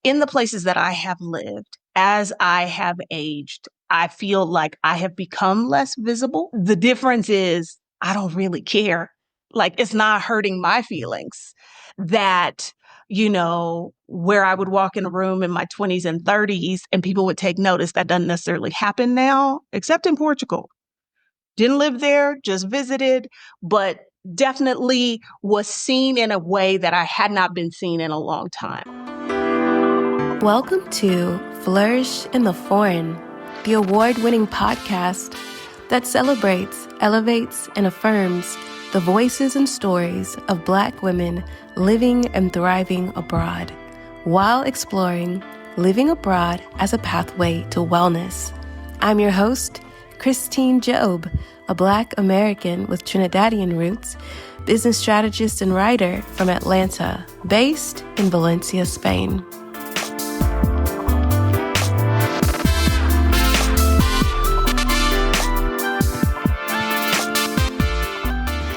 in the places that I have lived, as I have aged, I feel like I have become less visible. The difference is I don't really care. Like, it's not hurting my feelings that, where I would walk in a room in my 20s and 30s and people would take notice. That doesn't necessarily happen now, except in Portugal. Didn't live there, just visited, but definitely was seen in a way that I had not been seen in a long time. Welcome to Flourish in the Foreign, the award-winning podcast that celebrates, elevates, and affirms the voices and stories of Black women living and thriving abroad, while exploring living abroad as a pathway to wellness. I'm your host, Christine Job, a Black American with Trinidadian roots, business strategist and writer from Atlanta, based in Valencia, Spain.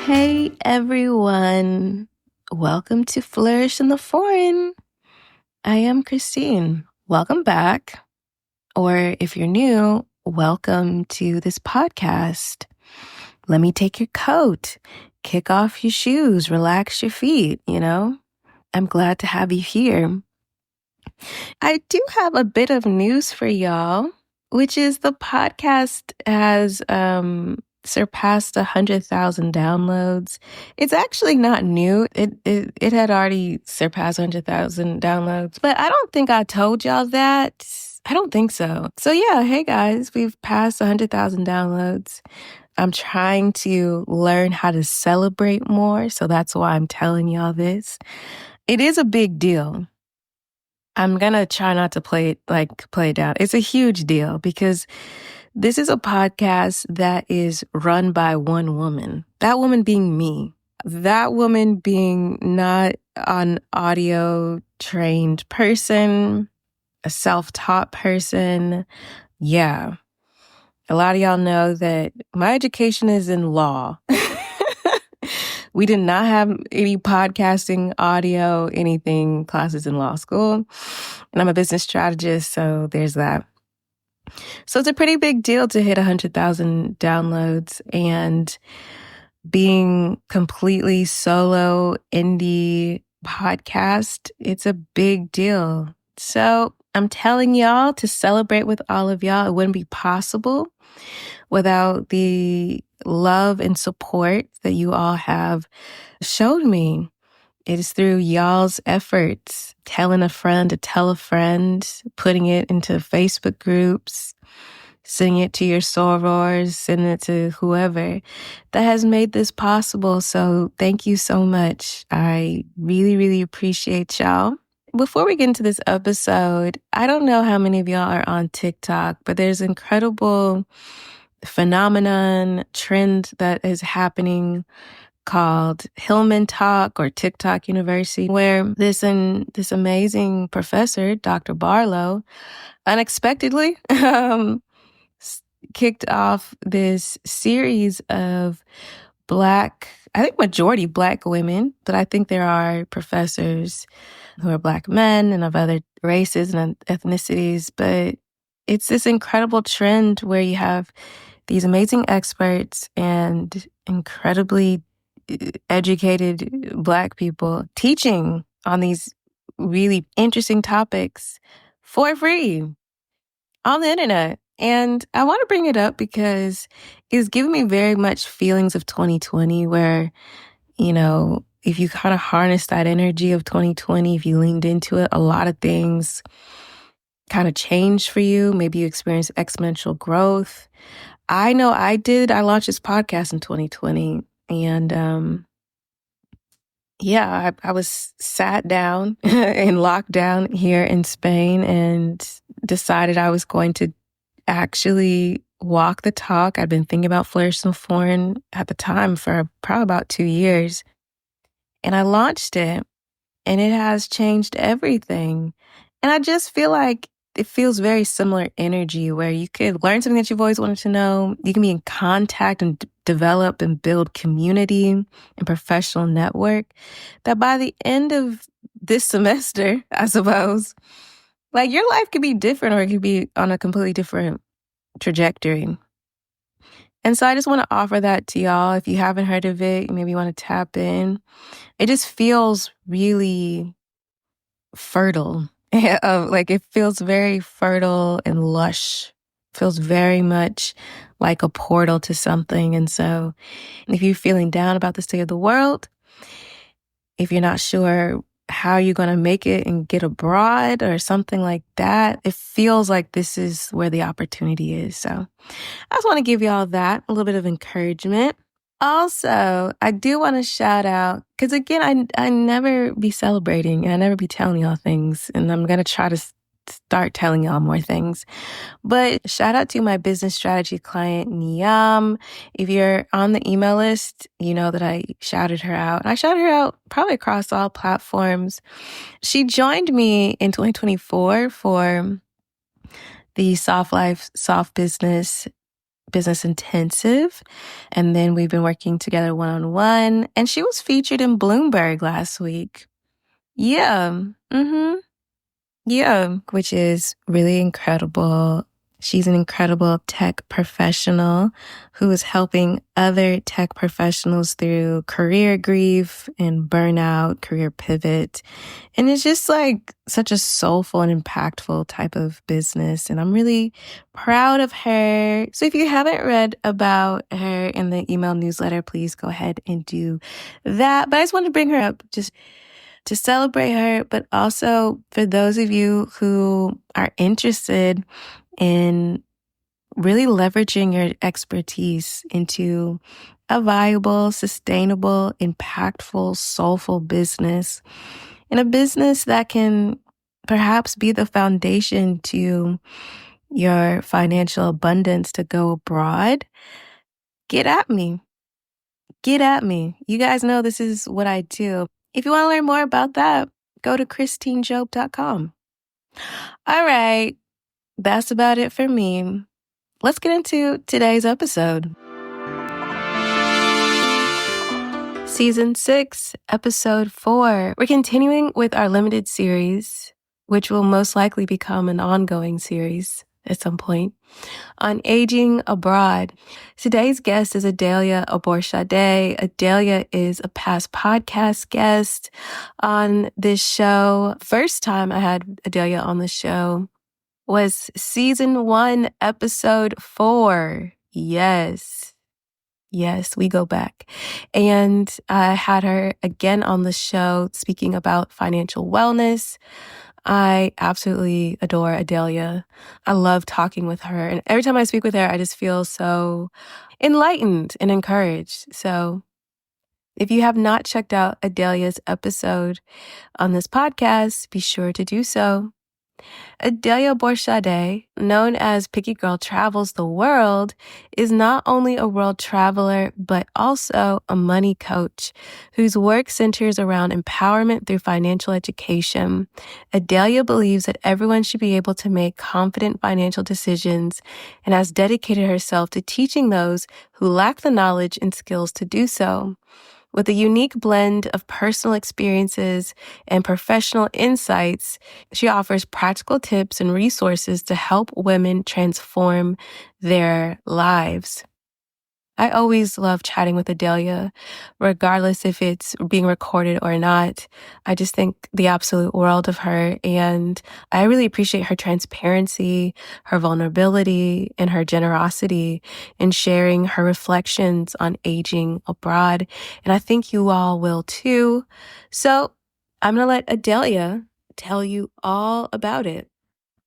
Hey everyone, welcome to Flourish in the Foreign. I am Christine. Welcome back. Or if you're new, welcome to this podcast. Let me take your coat, kick off your shoes, relax your feet, I'm glad to have you here. I do have a bit of news for y'all, which is the podcast has surpassed 100,000 downloads. It's actually not new. It had already surpassed 100,000 downloads, but I don't think I told y'all that. I don't think so. So yeah, hey guys, we've passed 100,000 downloads. I'm trying to learn how to celebrate more, so that's why I'm telling y'all this. It is a big deal. I'm gonna try not to play it down. It's a huge deal because this is a podcast that is run by one woman. That woman being me. That woman being not an audio trained person, a self-taught person. Yeah. A lot of y'all know that my education is in law. We did not have any podcasting, audio, anything, classes in law school. And I'm a business strategist, so there's that. So it's a pretty big deal to hit 100,000 downloads, and being completely solo indie podcast, it's a big deal. So I'm telling y'all to celebrate with all of y'all. It wouldn't be possible without the love and support that you all have showed me. It is through y'all's efforts, telling a friend to tell a friend, putting it into Facebook groups, sending it to your sorors, sending it to whoever, that has made this possible. So thank you so much. I really, really appreciate y'all. Before we get into this episode, I don't know how many of y'all are on TikTok, but there's incredible phenomenon, trend that is happening called Hillman Talk or TikTok University, where this amazing professor, Dr. Barlow, unexpectedly kicked off this series of majority Black women, but I think there are professors who are Black men and of other races and ethnicities. But it's this incredible trend where you have these amazing experts and incredibly educated Black people teaching on these really interesting topics for free on the internet. And I want to bring it up because it's giving me very much feelings of 2020 where, if you kind of harness that energy of 2020, if you leaned into it, a lot of things kind of changed for you. Maybe you experienced exponential growth. I know I did. I launched this podcast in 2020 and, I was sat down in lockdown here in Spain and decided I was going to actually walk the talk. I'd been thinking about Flourish in the Foreign at the time for probably about 2 years. And I launched it, and it has changed everything. And I just feel like it feels very similar energy where you could learn something that you've always wanted to know. You can be in contact and develop and build community and professional network. That by the end of this semester, I suppose, Like your life could be different or it could be on a completely different trajectory. And so I just want to offer that to y'all. If you haven't heard of it, maybe you want to tap in. It just feels really fertile. Like it feels very fertile and lush. Feels very much like a portal to something. And so if you're feeling down about the state of the world, if you're not sure how you're going to make it and get abroad or something like that, it feels like this is where the opportunity is. So I just want to give y'all that, a little bit of encouragement. Also, I do want to shout out, because again, I never be celebrating and I never be telling y'all things, and I'm going to try to start telling y'all more things. But shout out to my business strategy client, Niam. If you're on the email list, you know that I shouted her out. I shouted her out probably across all platforms. She joined me in 2024 for the Soft Life, Soft Business Intensive. And then we've been working together one-on-one. And she was featured in Bloomberg last week. Yeah. Yeah. Which is really incredible. She's an incredible tech professional who is helping other tech professionals through career grief and burnout, career pivot. And it's just like such a soulful and impactful type of business. And I'm really proud of her. So if you haven't read about her in the email newsletter, please go ahead and do that. But I just wanted to bring her up just to celebrate her, but also for those of you who are interested in really leveraging your expertise into a viable, sustainable, impactful, soulful business, and a business that can perhaps be the foundation to your financial abundance to go abroad, get at me. Get at me. You guys know this is what I do. If you want to learn more about that, go to christinejob.com. All right. That's about it for me. Let's get into today's episode. Season 6, Episode 4. We're continuing with our limited series, which will most likely become an ongoing series at some point, on aging abroad. Today's guest is Adalia Aborisade. Adelia is a past podcast guest on this show. First time I had Adelia on the show was Season 1, Episode 4. Yes, we go back. And I had her again on the show speaking about financial wellness. I absolutely adore Adelia. I love talking with her. And every time I speak with her, I just feel so enlightened and encouraged. So if you have not checked out Adelia's episode on this podcast, be sure to do so. Adelia Aborisade, known as Picky Girl Travels the World, is not only a world traveler, but also a money coach whose work centers around empowerment through financial education. Adelia believes that everyone should be able to make confident financial decisions and has dedicated herself to teaching those who lack the knowledge and skills to do so. With a unique blend of personal experiences and professional insights, she offers practical tips and resources to help women transform their lives. I always love chatting with Adelia, regardless if it's being recorded or not. I just think the absolute world of her, and I really appreciate her transparency, her vulnerability, and her generosity in sharing her reflections on aging abroad. And I think you all will too. So I'm going to let Adelia tell you all about it.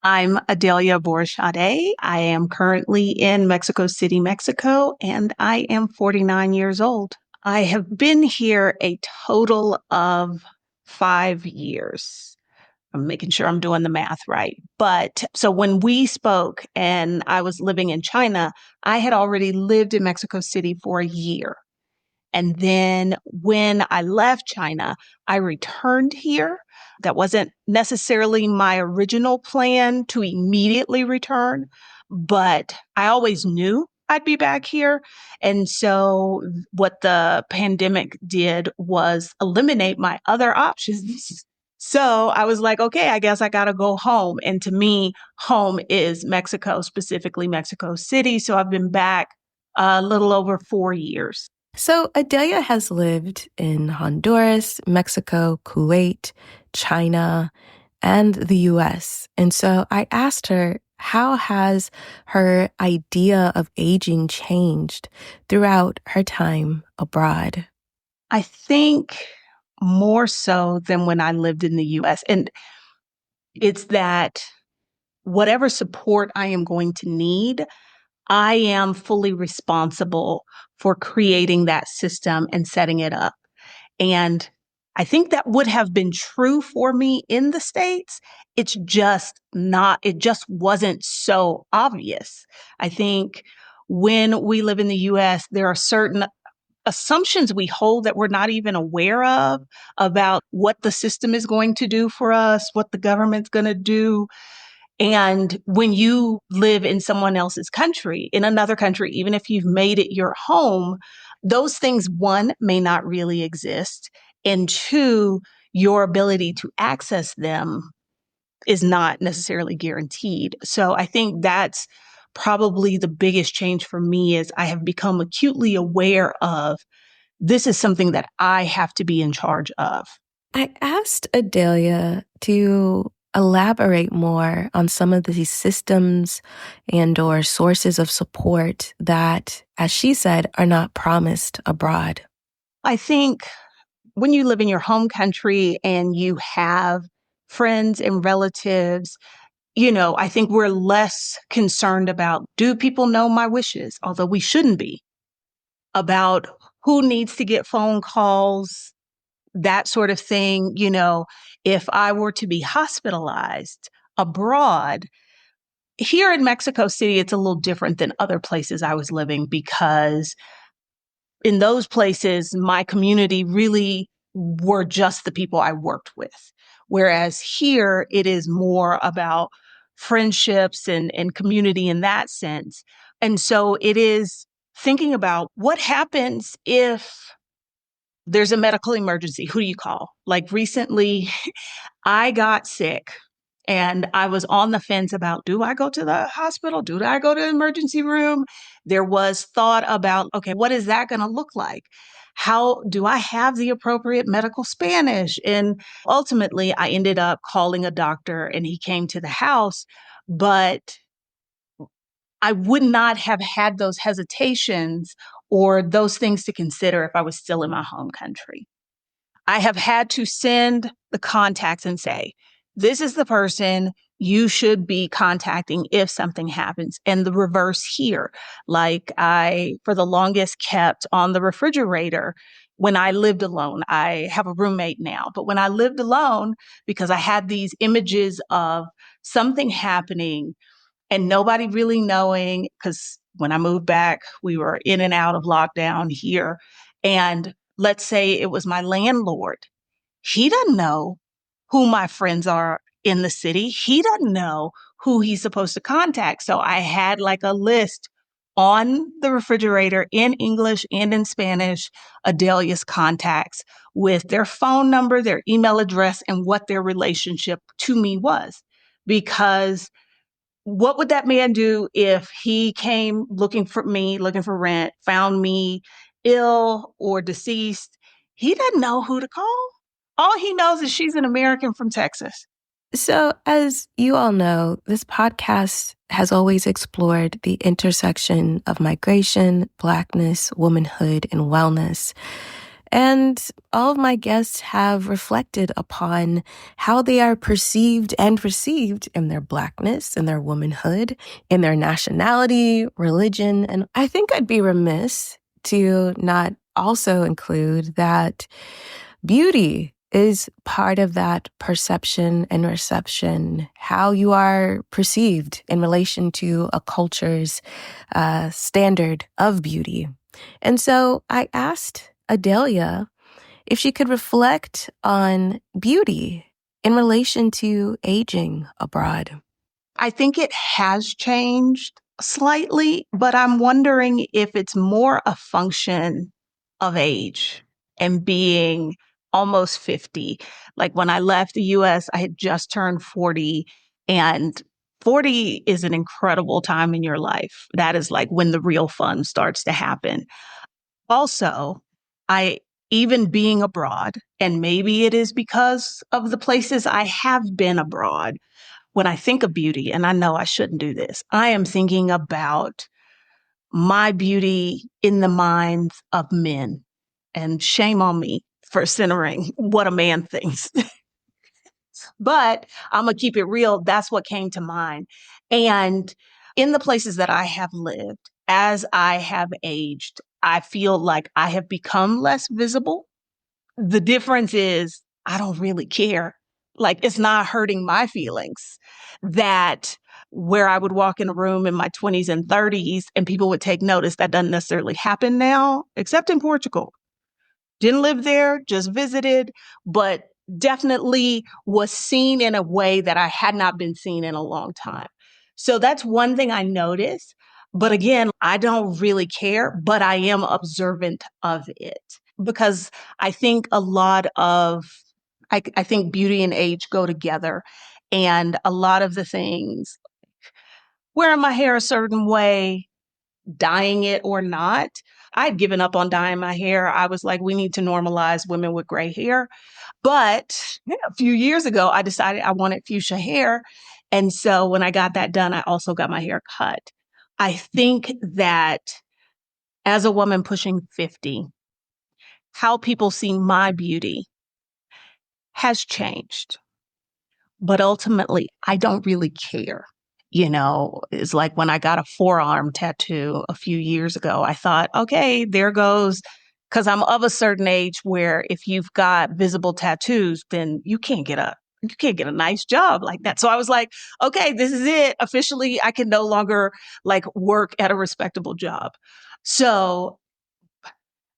I'm Adalia Aborisade. I am currently in Mexico City, Mexico, and I am 49 years old. I have been here a total of 5 years. I'm making sure I'm doing the math right. But so when we spoke and I was living in China, I had already lived in Mexico City for a year. And then when I left China, I returned here. That wasn't necessarily my original plan to immediately return, but I always knew I'd be back here. And so what the pandemic did was eliminate my other options. So I was like, okay, I guess I got to go home. And to me, home is Mexico, specifically Mexico City. So I've been back a little over 4 years. So Adelia has lived in Honduras, Mexico, Kuwait, China, and the US. And so I asked her, how has her idea of aging changed throughout her time abroad? I think more so than when I lived in the US. And it's that whatever support I am going to need, I am fully responsible for creating that system and setting it up. And I think that would have been true for me in the States. It's just not, it just wasn't so obvious. I think when we live in the US, there are certain assumptions we hold that we're not even aware of about what the system is going to do for us, what the government's going to do. And when you live in someone else's country, in another country, even if you've made it your home, those things, one, may not really exist. And two, your ability to access them is not necessarily guaranteed. So I think that's probably the biggest change for me is I have become acutely aware of this is something that I have to be in charge of. I asked Adelia to elaborate more on some of these systems and or sources of support that, as she said, are not promised abroad. I think when you live in your home country and you have friends and relatives, I think we're less concerned about do people know my wishes, although we shouldn't be, about who needs to get phone calls, that sort of thing. If I were to be hospitalized abroad, here in Mexico City, it's a little different than other places I was living because in those places, my community really were just the people I worked with. Whereas here, it is more about friendships and community in that sense. And so it is thinking about what happens if there's a medical emergency. Who do you call? Like recently, I got sick and I was on the fence about do I go to the hospital? Do I go to the emergency room? There was thought about, okay, what is that going to look like? How do I have the appropriate medical Spanish? And ultimately, I ended up calling a doctor and he came to the house. But I would not have had those hesitations or those things to consider if I was still in my home country. I have had to send the contacts and say, this is the person you should be contacting if something happens. And the reverse here, like I, for the longest, kept on the refrigerator when I lived alone. I have a roommate now, but when I lived alone, because I had these images of something happening and nobody really knowing, because when I moved back, we were in and out of lockdown here. And let's say it was my landlord. He doesn't know who my friends are in the city. He doesn't know who he's supposed to contact. So I had like a list on the refrigerator in English and in Spanish, Adelia's contacts with their phone number, their email address, and what their relationship to me was. Because what would that man do if he came looking for me, looking for rent, found me ill or deceased? He doesn't know who to call. All he knows is she's an American from Texas. So, as you all know, this podcast has always explored the intersection of migration, Blackness, womanhood, and wellness. And all of my guests have reflected upon how they are perceived and received in their Blackness, in their womanhood, in their nationality, religion. And I think I'd be remiss to not also include that beauty is part of that perception and reception, how you are perceived in relation to a culture's standard of beauty. And so I asked Adelia if she could reflect on beauty in relation to aging abroad. I think it has changed slightly, but I'm wondering if it's more a function of age and being almost 50. Like when I left the US, I had just turned 40, and 40 is an incredible time in your life. That is like when the real fun starts to happen. Also, I even being abroad, and maybe it is because of the places I have been abroad, when I think of beauty, and I know I shouldn't do this, I am thinking about my beauty in the minds of men. And shame on me for centering what a man thinks. But I'm going to keep it real. That's what came to mind. And in the places that I have lived, as I have aged, I feel like I have become less visible. The difference is I don't really care. Like it's not hurting my feelings that where I would walk in a room in my 20s and 30s and people would take notice, that doesn't necessarily happen now, except in Portugal. Didn't live there, just visited, but definitely was seen in a way that I had not been seen in a long time. So that's one thing I noticed. But again, I don't really care, but I am observant of it because I think a lot of, I think beauty and age go together. And a lot of the things, wearing my hair a certain way, dyeing it or not. I had given up on dyeing my hair. I was like, we need to normalize women with gray hair. But a few years ago, I decided I wanted fuchsia hair. And so when I got that done, I also got my hair cut. I think that as a woman pushing 50, how people see my beauty has changed. But ultimately, I don't really care. It's like when I got a forearm tattoo a few years ago, I thought, okay, there goes, because I'm of a certain age where if you've got visible tattoos, then you can't get a nice job like that. So I was like, okay, this is it. Officially, I can no longer like work at a respectable job. So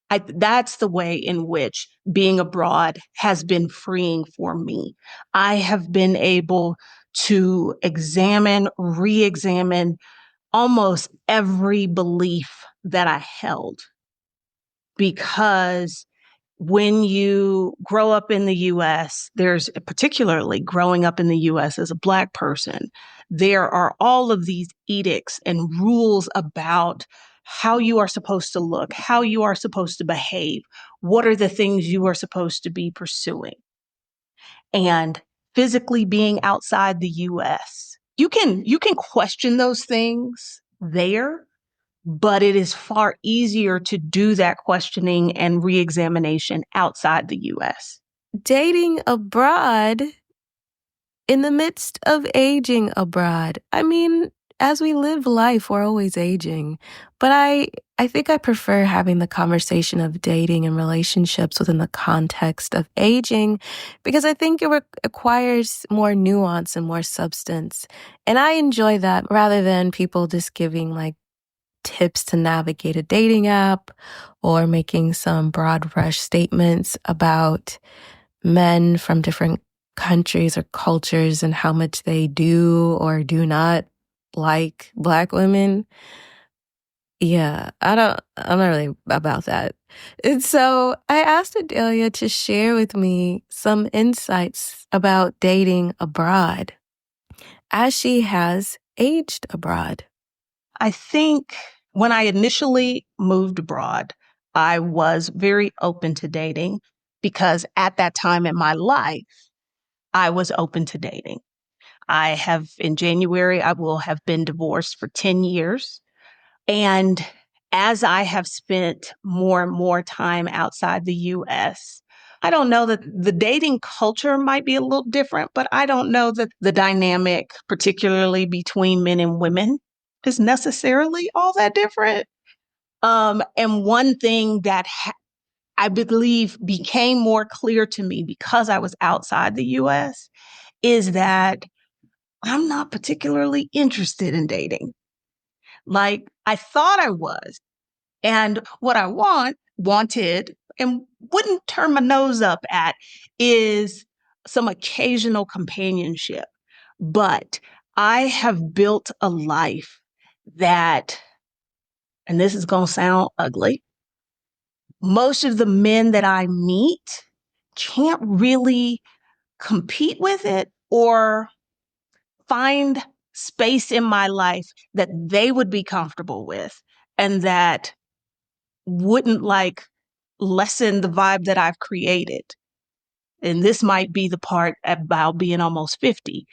that's the way in which being abroad has been freeing for me. I have been able to examine, re examine almost every belief that I held because when you grow up in the US, there's particularly growing up in the US as a Black person, there are all of these edicts and rules about how you are supposed to look, how you are supposed to behave, what are the things you are supposed to be pursuing. And physically being outside the US, you can question those things there, but it is far easier to do that questioning and reexamination outside the US. Dating abroad in the midst of aging abroad. I mean, as we live life, we're always aging. But I think I prefer having the conversation of dating and relationships within the context of aging because I think it requires more nuance and more substance. And I enjoy that rather than people just giving like tips to navigate a dating app or making some broad brush statements about men from different countries or cultures and how much they do or do not like Black women. Yeah, I'm not really about that. And so I asked Adelia to share with me some insights about dating abroad as she has aged abroad. I think when I initially moved abroad, I was very open to dating because at that time in my life, I was open to dating. In January, I will have been divorced for 10 years. And as I have spent more and more time outside the US, I don't know that the dating culture might be a little different, but I don't know that the dynamic, particularly between men and women, is necessarily all that different. And one thing that I believe became more clear to me because I was outside the US is that I'm not particularly interested in dating. Like I thought I was. And what I wanted, and wouldn't turn my nose up at is some occasional companionship. But I have built a life that, and this is going to sound ugly, most of the men that I meet can't really compete with it or find space in my life that they would be comfortable with and that wouldn't like lessen the vibe that I've created. And this might be the part about being almost 50.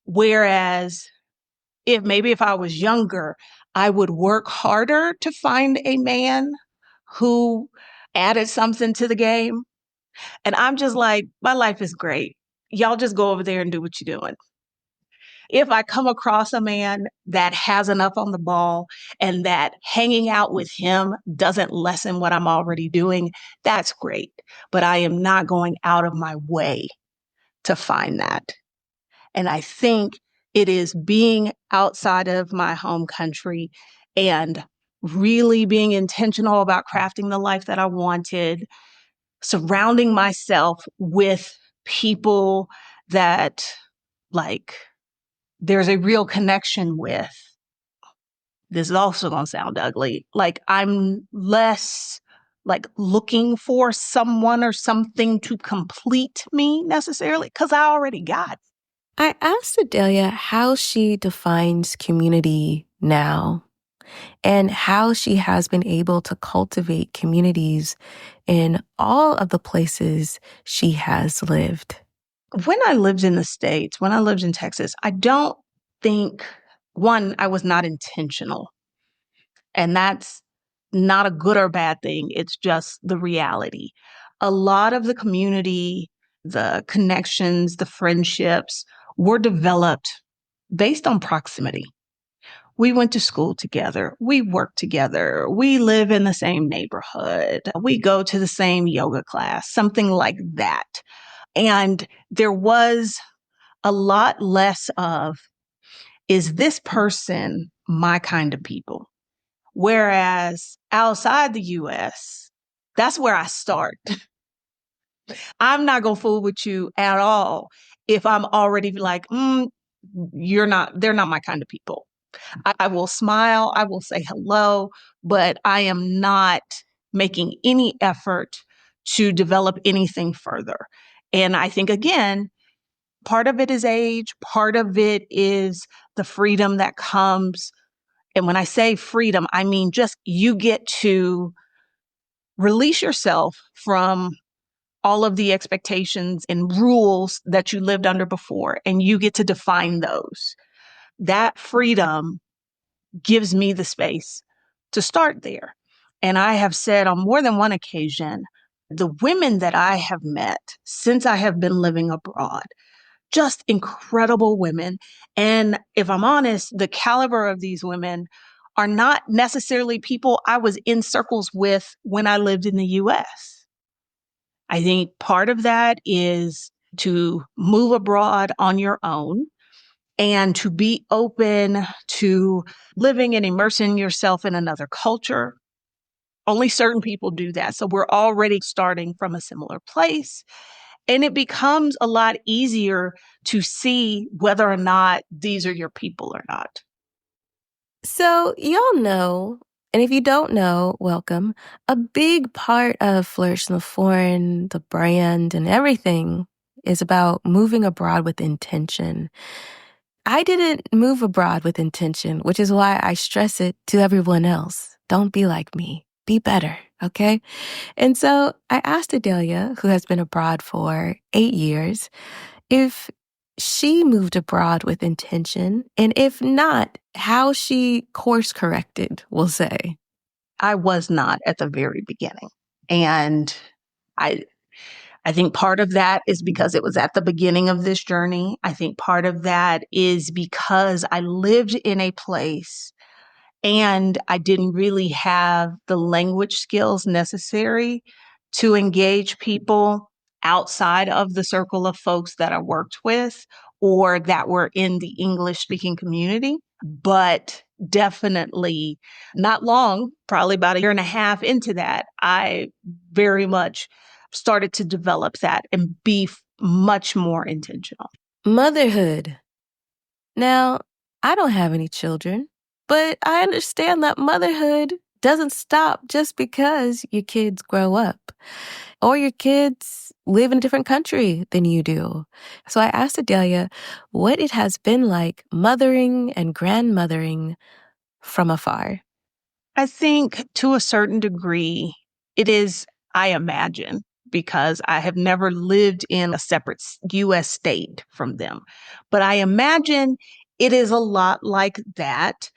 Whereas if I was younger, I would work harder to find a man who added something to the game. And I'm just like, my life is great. Y'all just go over there and do what you're doing. If I come across a man that has enough on the ball and that hanging out with him doesn't lessen what I'm already doing, that's great. But I am not going out of my way to find that. And I think it is being outside of my home country and really being intentional about crafting the life that I wanted, surrounding myself with people that like there's a real connection with. This is also going to sound ugly. Like I'm less like looking for someone or something to complete me necessarily because I already got. I asked Adelia how she defines community now and how she has been able to cultivate communities in all of the places she has lived. When I lived in the States, when I lived in Texas, I don't think, one, I was not intentional. And that's not a good or bad thing. It's just the reality. A lot of the community, the connections, the friendships were developed based on proximity. We went to school together. We work together. We live in the same neighborhood. We go to the same yoga class, something like that. And there was a lot less of, is this person my kind of people? Whereas outside the US, that's where I start. I'm not going to fool with you at all if I'm already like, they're not my kind of people. I will smile, I will say hello, but I am not making any effort to develop anything further. And I think, again, part of it is age, part of it is the freedom that comes. And when I say freedom, I mean just you get to release yourself from all of the expectations and rules that you lived under before, and you get to define those. That freedom gives me the space to start there. And I have said on more than one occasion, the women that I have met since I have been living abroad, just incredible women. And if I'm honest, the caliber of these women are not necessarily people I was in circles with when I lived in the US. I think part of that is to move abroad on your own and to be open to living and immersing yourself in another culture. Only certain people do that. So we're already starting from a similar place. And it becomes a lot easier to see whether or not these are your people or not. So, y'all know, and if you don't know, welcome. A big part of Flourish in the Foreign, the brand, and everything is about moving abroad with intention. I didn't move abroad with intention, which is why I stress it to everyone else. Don't be like me. Be better, okay? And so I asked Adelia, who has been abroad for 8 years, if she moved abroad with intention, and if not, how she course corrected, we'll say. I was not at the very beginning. And I I think part of that is because it was at the beginning of this journey. I think part of that is because I lived in a place and I didn't really have the language skills necessary to engage people outside of the circle of folks that I worked with or that were in the English speaking community. But definitely not long, probably about a year and a half into that, I very much started to develop that and be much more intentional. Motherhood. Now, I don't have any children, but I understand that motherhood doesn't stop just because your kids grow up or your kids live in a different country than you do. So I asked Adelia what it has been like mothering and grandmothering from afar. I think to a certain degree, it is, I imagine, because I have never lived in a separate US state from them. But I imagine it is a lot like that.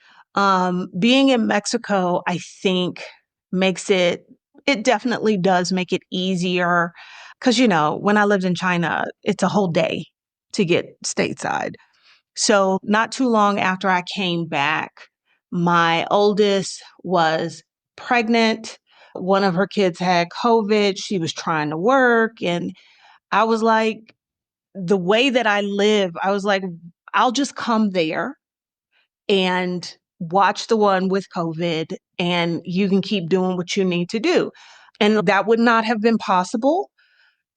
Being in Mexico, I think, it definitely does make it easier. Because, when I lived in China, it's a whole day to get stateside. So, not too long after I came back, my oldest was pregnant. One of her kids had COVID. She was trying to work. And I was like, the way that I live, I was like, I'll just come there and watch the one with COVID, and you can keep doing what you need to do. And that would not have been possible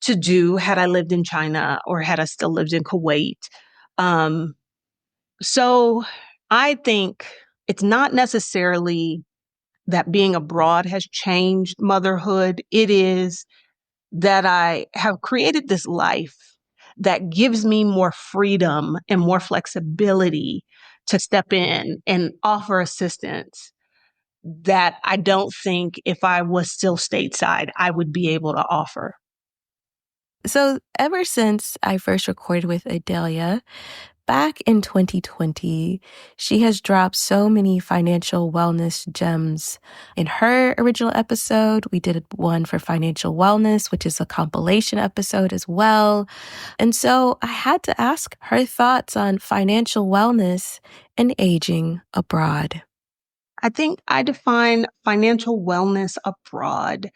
to do had I lived in China or had I still lived in Kuwait. Um, so I think it's not necessarily that being abroad has changed motherhood. It is that I have created this life that gives me more freedom and more flexibility to step in and offer assistance that I don't think if I was still stateside, I would be able to offer. So ever since I first recorded with Adelia, back in 2020, she has dropped so many financial wellness gems. In her original episode, we did one for financial wellness, which is a compilation episode as well. And so I had to ask her thoughts on financial wellness and aging abroad. I think I define financial wellness abroad.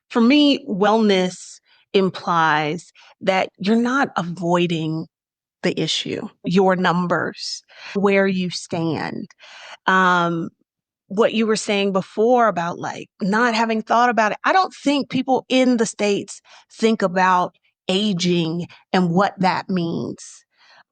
For me, wellness implies that you're not avoiding the issue, your numbers, where you stand. Um, what you were saying before about like not having thought about it. I don't think people in the States think about aging and what that means.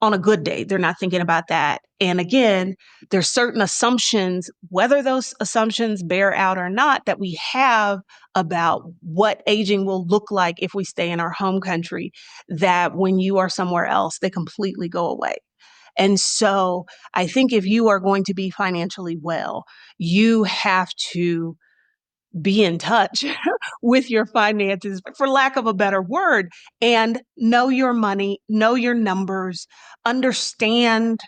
On a good day, they're not thinking about that. And again, there's certain assumptions, whether those assumptions bear out or not, that we have about what aging will look like if we stay in our home country, that when you are somewhere else, they completely go away. And so I think if you are going to be financially well, you have to be in touch with your finances, for lack of a better word, and know your money, know your numbers, understand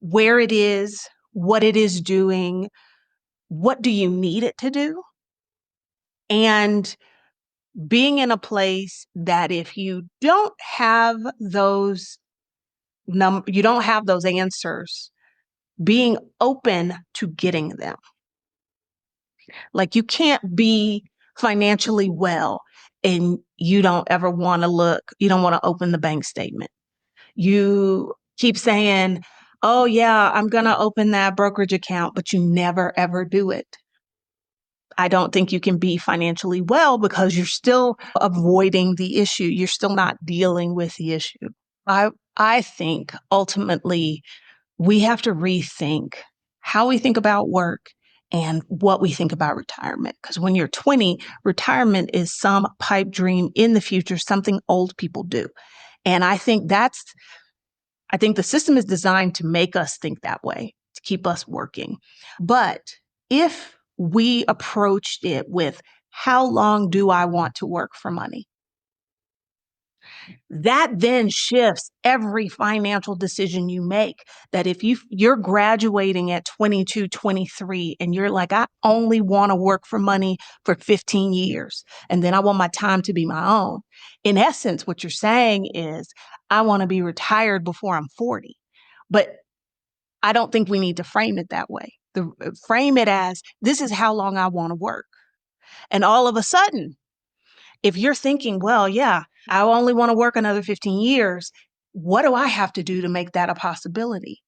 where it is, what it is doing, what do you need it to do? And being in a place that if you don't have you don't have those answers, being open to getting them. Like you can't be financially well and you don't ever want to you don't want to open the bank statement. You keep saying, oh, yeah, I'm going to open that brokerage account, but you never, ever do it. I don't think you can be financially well because you're still avoiding the issue. You're still not dealing with the issue. I think ultimately we have to rethink how we think about work and what we think about retirement. Because when you're 20, retirement is some pipe dream in the future, something old people do. And I think the system is designed to make us think that way, to keep us working. But if we approached it with, how long do I want to work for money? That then shifts every financial decision you make. That if you're graduating at 22, 23, and you're like, I only want to work for money for 15 years, and then I want my time to be my own. In essence, what you're saying is, I want to be retired before I'm 40. But I don't think we need to frame it that way. Frame it as, this is how long I want to work. And all of a sudden, if you're thinking, well, yeah, I only want to work another 15 years, what do I have to do to make that a possibility?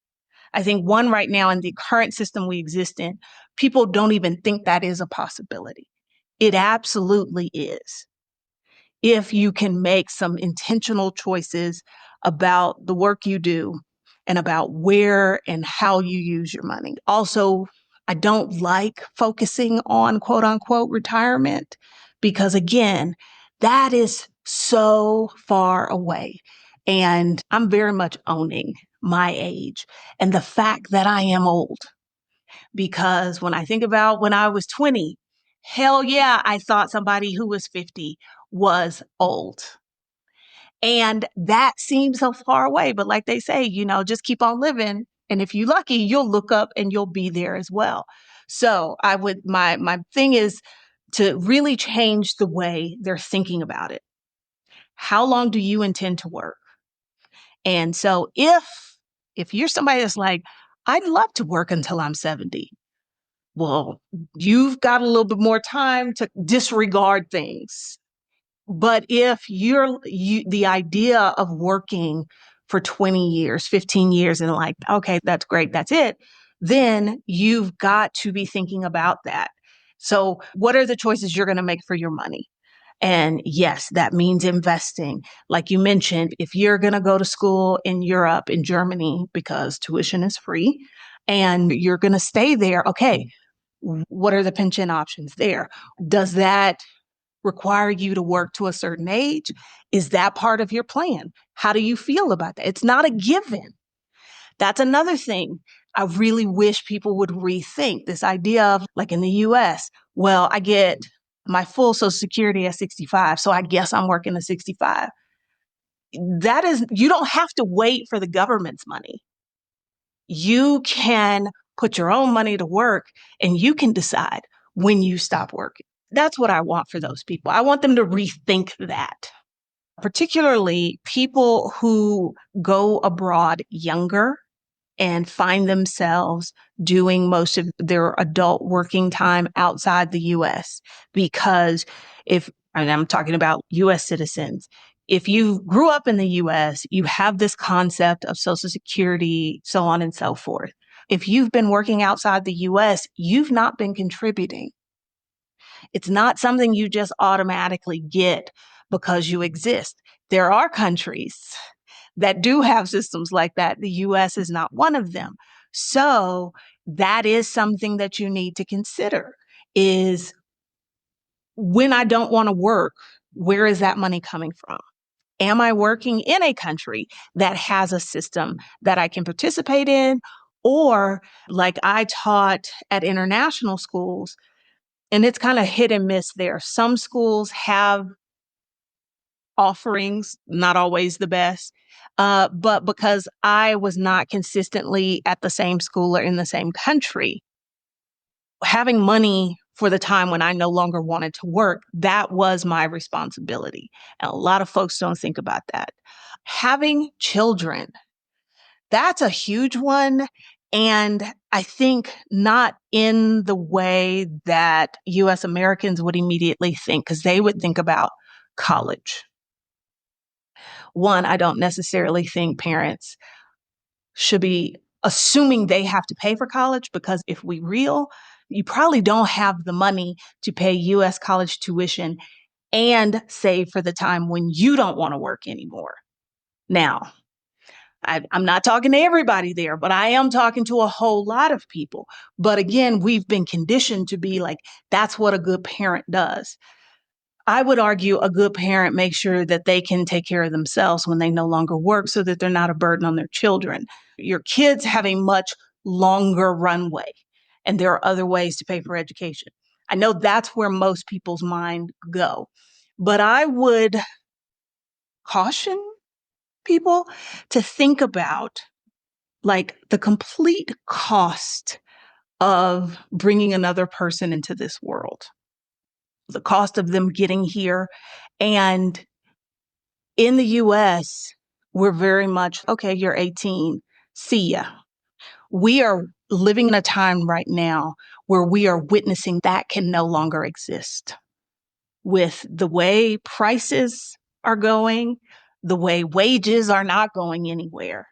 I think one, right now in the current system we exist in, people don't even think that is a possibility. It absolutely is. If you can make some intentional choices about the work you do and about where and how you use your money. Also, I don't like focusing on quote unquote retirement because, again, that is so far away. And I'm very much owning my age and the fact that I am old. Because when I think about when I was 20, hell yeah, I thought somebody who was 50 was old. And that seems so far away. But like they say, just keep on living. And if you're lucky, you'll look up and you'll be there as well. So my thing is to really change the way they're thinking about it. How long do you intend to work? And so if you're somebody that's like, I'd love to work until I'm 70. Well, you've got a little bit more time to disregard things. But if the idea of working for 20 years, 15 years, and like, okay, that's great, that's it, then you've got to be thinking about that. So what are the choices you're going to make for your money? And yes, that means investing. Like you mentioned, if you're going to go to school in Europe, in Germany, because tuition is free, and you're going to stay there, okay, what are the pension options there? Does that require you to work to a certain age? Is that part of your plan? How do you feel about that? It's not a given. That's another thing I really wish people would rethink, this idea of, like in the US, well, I get my full Social Security at 65, so I guess I'm working at 65. You don't have to wait for the government's money. You can put your own money to work and you can decide when you stop working. That's what I want for those people. I want them to rethink that, particularly people who go abroad younger and find themselves doing most of their adult working time outside the US. Because and I'm talking about US citizens, if you grew up in the US, you have this concept of Social Security, so on and so forth. If you've been working outside the US, you've not been contributing. It's not something you just automatically get because you exist. There are countries that do have systems like that. The US is not one of them. So that is something that you need to consider is, when I don't want to work, where is that money coming from? Am I working in a country that has a system that I can participate in? Or like I taught at international schools, and it's kind of hit and miss there. Some schools have offerings, not always the best. But because I was not consistently at the same school or in the same country, having money for the time when I no longer wanted to work, that was my responsibility. And a lot of folks don't think about that. Having children, that's a huge one. And I think not in the way that US Americans would immediately think, because they would think about college. One, I don't necessarily think parents should be assuming they have to pay for college, because if we real, you probably don't have the money to pay US college tuition and save for the time when you don't want to work anymore. Now, I'm not talking to everybody there, but I am talking to a whole lot of people. But again, we've been conditioned to be like, that's what a good parent does. I would argue a good parent makes sure that they can take care of themselves when they no longer work so that they're not a burden on their children. Your kids have a much longer runway, and there are other ways to pay for education. I know that's where most people's mind go, but I would caution people to think about like the complete cost of bringing another person into this world, the cost of them getting here. And in the US, we're very much, okay, you're 18, see ya. We are living in a time right now where we are witnessing that can no longer exist. With the way prices are going, the way wages are not going anywhere.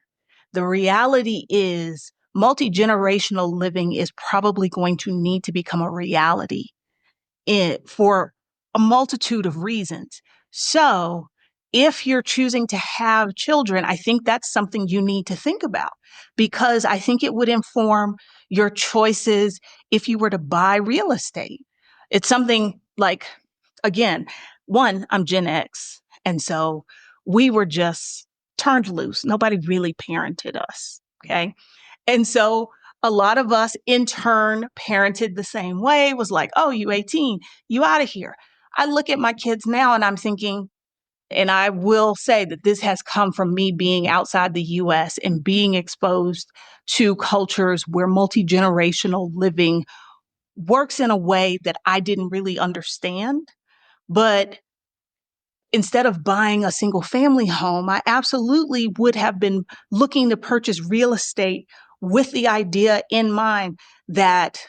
The reality is multi-generational living is probably going to need to become a reality for a multitude of reasons. So if you're choosing to have children, I think that's something you need to think about, because I think it would inform your choices if you were to buy real estate. It's something like, again, one, I'm Gen X. And so we were just turned loose. Nobody really parented us. Okay. And so a lot of us in turn parented the same way, was like, oh, you 18, you out of here. I look at my kids now and I'm thinking, and I will say that this has come from me being outside the US and being exposed to cultures where multi-generational living works in a way that I didn't really understand. But instead of buying a single family home, I absolutely would have been looking to purchase real estate with the idea in mind that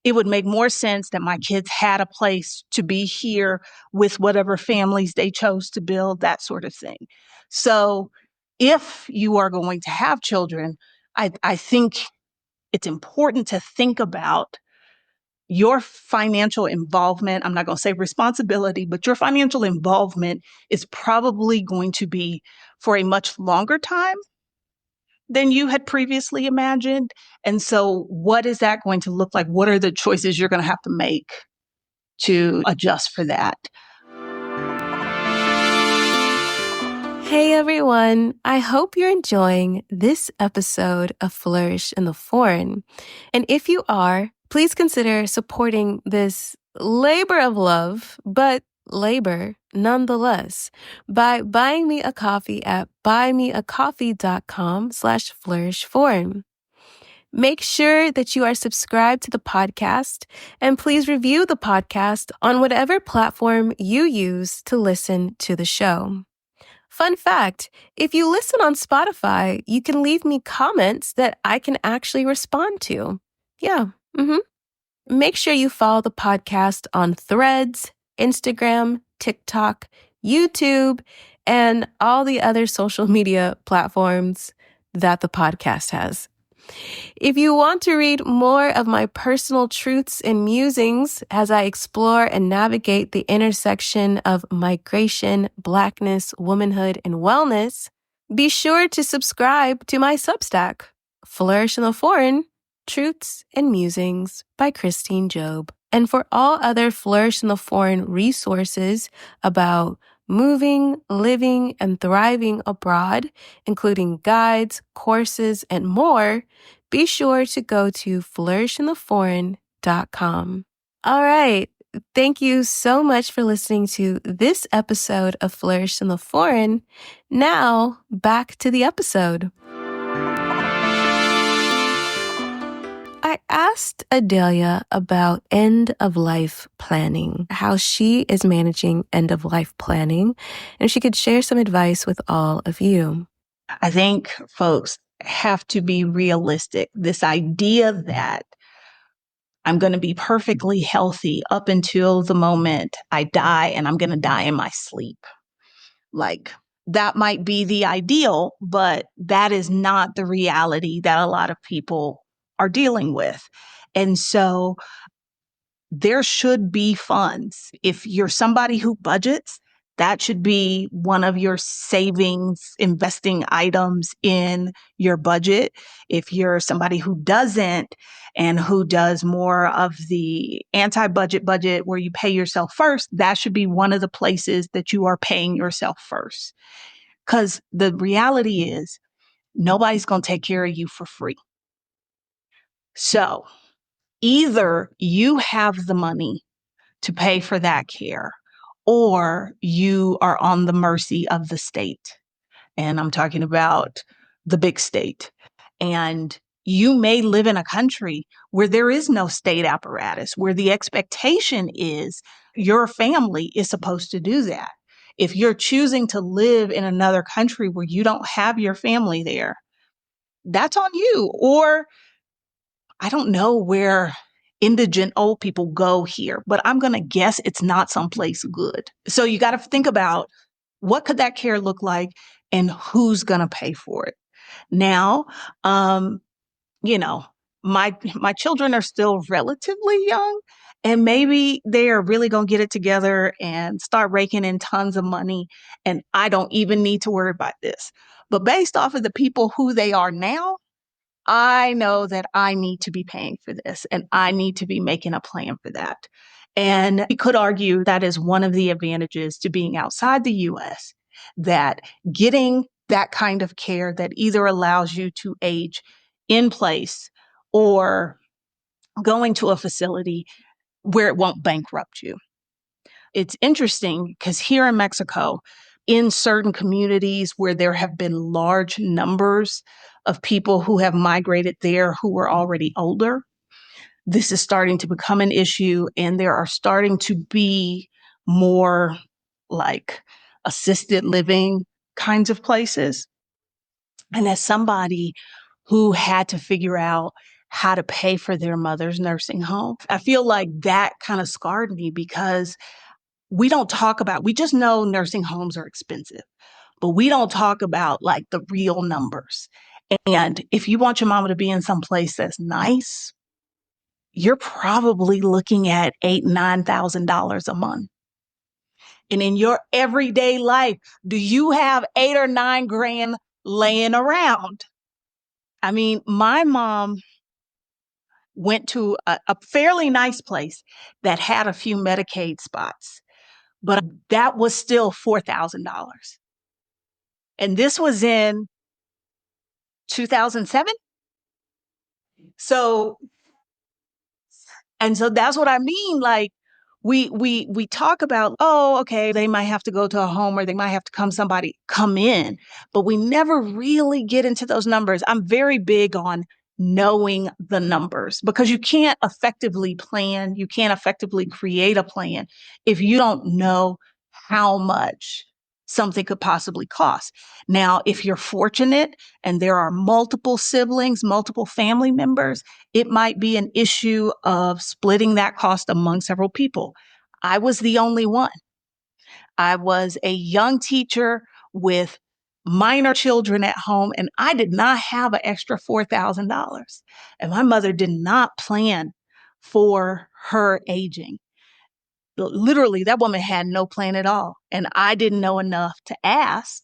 it would make more sense that my kids had a place to be here with whatever families they chose to build, that sort of thing. So if you are going to have children, I think it's important to think about your financial involvement. I'm not going to say responsibility, but your financial involvement is probably going to be for a much longer time than you had previously imagined. And so, what is that going to look like? What are the choices you're going to have to make to adjust for that? Hey everyone, I hope you're enjoying this episode of Flourish in the Foreign. And if you are, please consider supporting this labor of love, but labor nonetheless, by buying me a coffee at buymeacoffee.com/flourishforeign. Make sure that you are subscribed to the podcast, and please review the podcast on whatever platform you use to listen to the show. Fun fact, if you listen on Spotify, you can leave me comments that I can actually respond to. Yeah. Make sure you follow the podcast on Threads, Instagram, TikTok, YouTube, and all the other social media platforms that the podcast has. If you want to read more of my personal truths and musings as I explore and navigate the intersection of migration, Blackness, womanhood, and wellness, be sure to subscribe to my Substack, Flourish in the Foreign, Truths and Musings by Christine Job. And for all other Flourish in the Foreign resources about moving, living, and thriving abroad, including guides, courses, and more, be sure to go to flourishintheforeign.com. All right. Thank you so much for listening to this episode of Flourish in the Foreign. Now, back to the episode. I asked Adelia about end-of-life planning, how she is managing end-of-life planning, and she could share some advice with all of you. I think folks have to be realistic. This idea that I'm going to be perfectly healthy up until the moment I die, and I'm going to die in my sleep. Like, that might be the ideal, but that is not the reality that a lot of people are dealing with. And so there should be funds. If you're somebody who budgets, that should be one of your savings investing items in your budget. If you're somebody who doesn't and who does more of the anti-budget budget where you pay yourself first, that should be one of the places that you are paying yourself first. Because the reality is nobody's going to take care of you for free. So either you have the money to pay for that care, or you are on the mercy of the state. And I'm talking about the big state. And you may live in a country where there is no state apparatus, where the expectation is your family is supposed to do that. If you're choosing to live in another country where you don't have your family there, that's on you. Or I don't know where indigent old people go here, but I'm going to guess it's not someplace good. So you got to think about what could that care look like and who's going to pay for it. Now, you know, my children are still relatively young, and maybe they are really going to get it together and start raking in tons of money, and I don't even need to worry about this. But based off of the people who they are now, I know that I need to be paying for this and I need to be making a plan for that. And we could argue that is one of the advantages to being outside the US, that getting that kind of care that either allows you to age in place or going to a facility where it won't bankrupt you. It's interesting because here in Mexico, in certain communities where there have been large numbers of people who have migrated there who were already older, this is starting to become an issue. And there are starting to be more like assisted living kinds of places. And as somebody who had to figure out how to pay for their mother's nursing home, I feel like that kind of scarred me because we just know nursing homes are expensive, but we don't talk about like the real numbers. And if you want your mama to be in some place that's nice, you're probably looking at $8,000-9,000 a month. And in your everyday life, do you have 8 or 9 grand laying around? I mean, my mom went to a fairly nice place that had a few Medicaid spots, but that was still $4,000. And this was in 2007. So, and so that's what I mean. Like we talk about, oh, okay, they might have to go to a home or they might have to somebody come in, but we never really get into those numbers. I'm very big on knowing the numbers because you can't effectively plan, you can't effectively create a plan if you don't know how much something could possibly cost. Now, if you're fortunate and there are multiple siblings, multiple family members, it might be an issue of splitting that cost among several people. I was the only one. I was a young teacher with minor children at home, and I did not have an extra $4,000. And my mother did not plan for her aging. Literally, that woman had no plan at all. And I didn't know enough to ask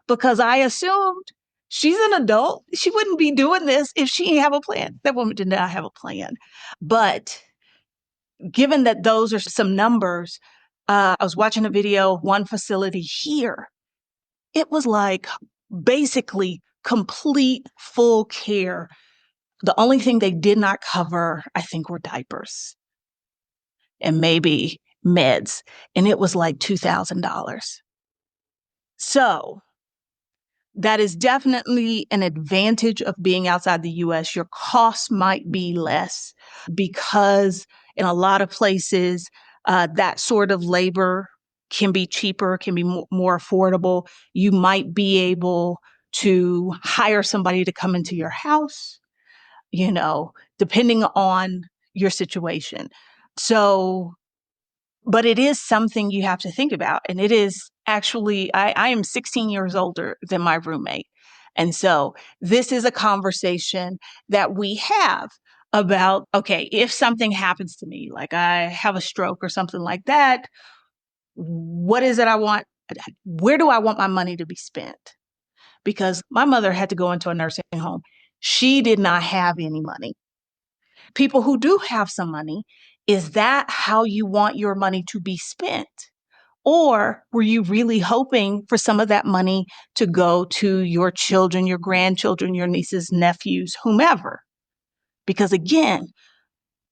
because I assumed she's an adult. She wouldn't be doing this if she didn't have a plan. That woman did not have a plan. But given that those are some numbers, I was watching a video of one facility here. It was like basically complete full care. The only thing they did not cover, I think, were diapers and maybe meds. And it was like $2,000. So that is definitely an advantage of being outside the US. Your costs might be less because in a lot of places, that sort of labor can be cheaper, can be more affordable. You might be able to hire somebody to come into your house, depending on your situation. So, but it is something you have to think about. And it is actually, I am 16 years older than my roommate. And so this is a conversation that we have about, okay, if something happens to me, like I have a stroke or something like that, what is it I want? Where do I want my money to be spent? Because my mother had to go into a nursing home. She did not have any money. People who do have some money, is that how you want your money to be spent? Or were you really hoping for some of that money to go to your children, your grandchildren, your nieces, nephews, whomever? Because again,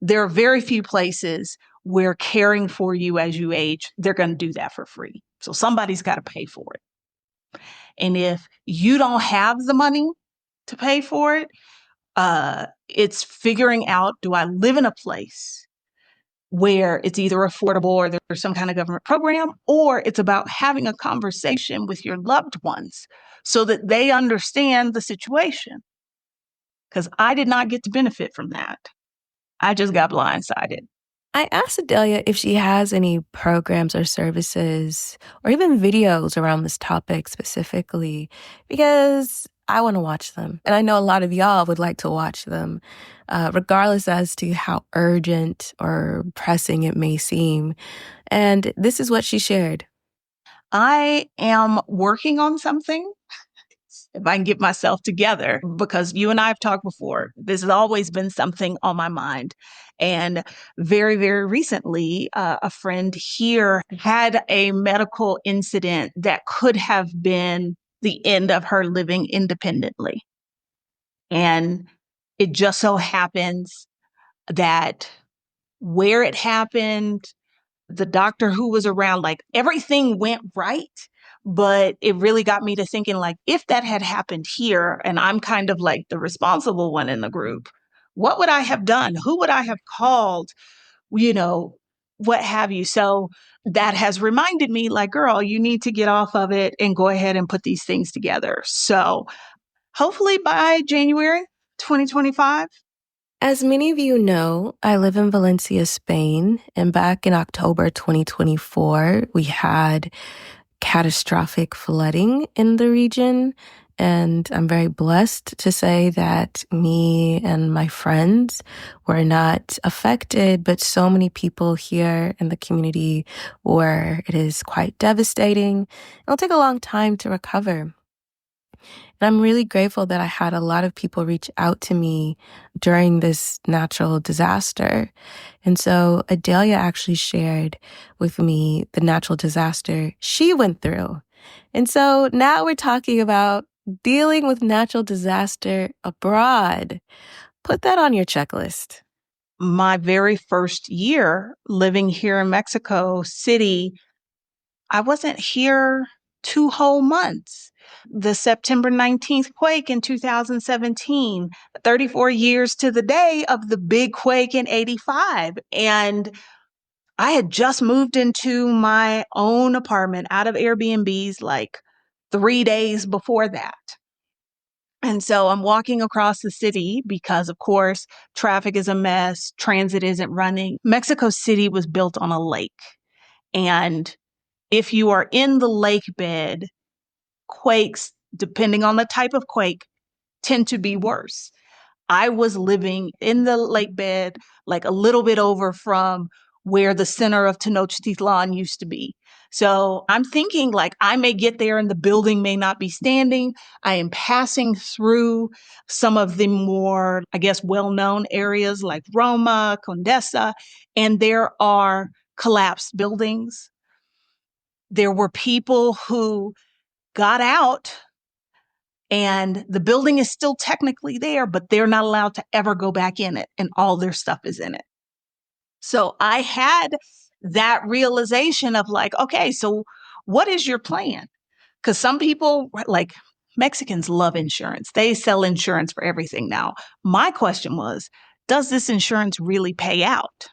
there are very few places where caring for you as you age, they're going to do that for free. So somebody's got to pay for it. And if you don't have the money to pay for it, it's figuring out, do I live in a place where it's either affordable or there's some kind of government program, or it's about having a conversation with your loved ones so that they understand the situation. Because I did not get to benefit from that. I just got blindsided. I asked Adelia if she has any programs or services or even videos around this topic specifically, because I want to watch them. And I know a lot of y'all would like to watch them, regardless as to how urgent or pressing it may seem. And this is what she shared. I am working on something if I can get myself together, because you and I have talked before. This has always been something on my mind. And very, very recently, a friend here had a medical incident that could have been the end of her living independently. And it just so happens that where it happened, the doctor who was around, like everything went right. But it really got me to thinking, like, if that had happened here and I'm kind of like the responsible one in the group, what would I have done? Who would I have called? You know, what have you? So that has reminded me, like, girl, you need to get off of it and go ahead and put these things together. So hopefully by January 2025. As many of you know, I live in Valencia, Spain, and back in October 2024, we had catastrophic flooding in the region. And I'm very blessed to say that me and my friends were not affected, but so many people here in the community were. It is quite devastating. It'll take a long time to recover. And I'm really grateful that I had a lot of people reach out to me during this natural disaster. And so Adelia actually shared with me the natural disaster she went through. And so now we're talking about dealing with natural disaster abroad. Put that on your checklist. My very first year living here in Mexico City, I wasn't here 2 whole months. The September 19th quake in 2017, 34 years to the day of the big quake in 85. And I had just moved into my own apartment out of Airbnbs like 3 days before that. And so I'm walking across the city because, of course, traffic is a mess, transit isn't running. Mexico City was built on a lake. And if you are in the lake bed, quakes, depending on the type of quake, tend to be worse. I was living in the lake bed, like a little bit over from where the center of Tenochtitlan used to be. So I'm thinking, like, I may get there and the building may not be standing. I am passing through some of the more, I guess, well-known areas like Roma, Condesa, and there are collapsed buildings. There were people who got out and the building is still technically there, but they're not allowed to ever go back in it, and all their stuff is in it. So I had that realization of, like, okay, so what is your plan? Because some people, like Mexicans, love insurance. They sell insurance for everything now. My question was, does this insurance really pay out?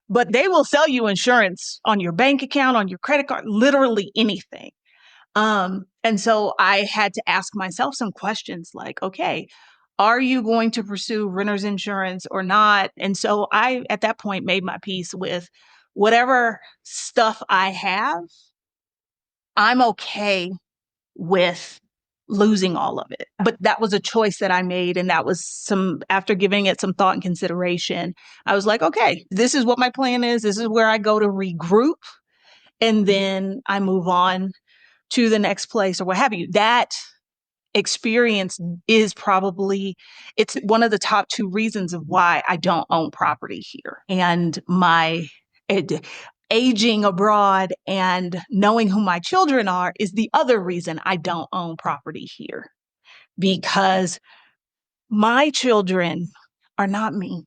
But they will sell you insurance on your bank account, on your credit card, literally anything. And so I had to ask myself some questions like, okay, are you going to pursue renter's insurance or not? And so I, at that point, made my peace with whatever stuff I have, I'm okay with losing all of it. But that was a choice that I made. And that was after giving it some thought and consideration, I was like, okay, this is what my plan is. This is where I go to regroup. And then I move on to the next place or what have you. That experience is probably, it's one of the top two reasons of why I don't own property here. And my aging abroad and knowing who my children are is the other reason I don't own property here, because my children are not me.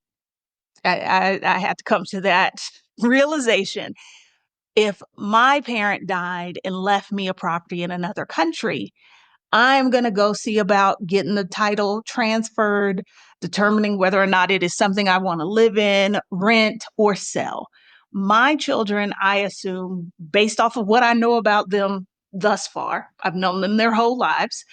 I had to come to that realization. If my parent died and left me a property in another country, I'm going to go see about getting the title transferred, determining whether or not it is something I want to live in, rent, or sell. My children, I assume, based off of what I know about them thus far, I've known them their whole lives,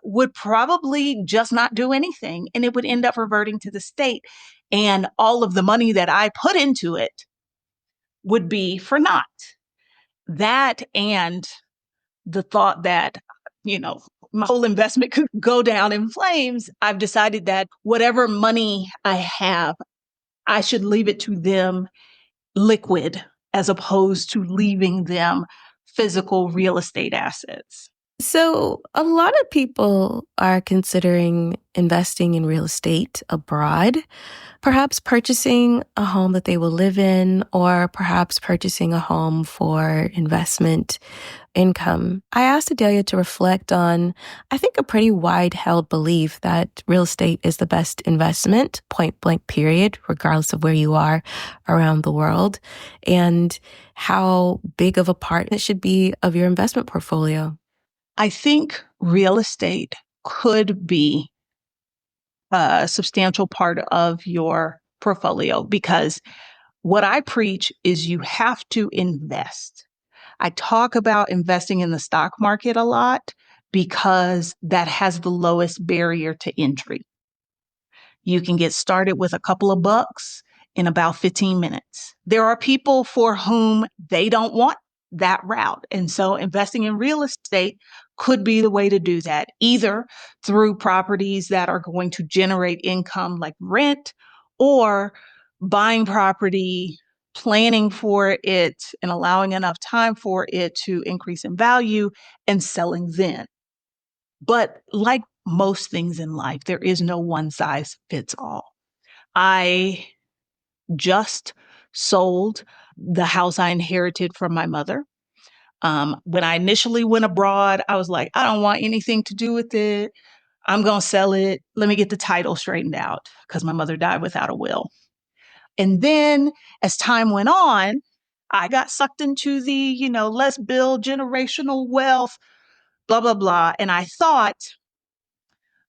would probably just not do anything, and it would end up reverting to the state. and all of the money that I put into it would be for naught. That and the thought that, my whole investment could go down in flames, I've decided that whatever money I have, I should leave it to them liquid as opposed to leaving them physical real estate assets. So, a lot of people are considering investing in real estate abroad, perhaps purchasing a home that they will live in, or perhaps purchasing a home for investment income. I asked Adelia to reflect on, I think, a pretty wide held belief that real estate is the best investment, point blank, period, regardless of where you are around the world, and how big of a part it should be of your investment portfolio. I think real estate could be a substantial part of your portfolio because what I preach is you have to invest. I talk about investing in the stock market a lot because that has the lowest barrier to entry. You can get started with a couple of bucks in about 15 minutes. There are people for whom they don't want that route. And so investing in real estate could be the way to do that, either through properties that are going to generate income like rent or buying property, planning for it and allowing enough time for it to increase in value and selling then. But like most things in life, there is no one size fits all. I just sold the house I inherited from my mother. When I initially went abroad, I was like, I don't want anything to do with it. I'm going to sell it. Let me get the title straightened out because my mother died without a will. And then as time went on, I got sucked into the, let's build generational wealth, blah, blah, blah. And I thought,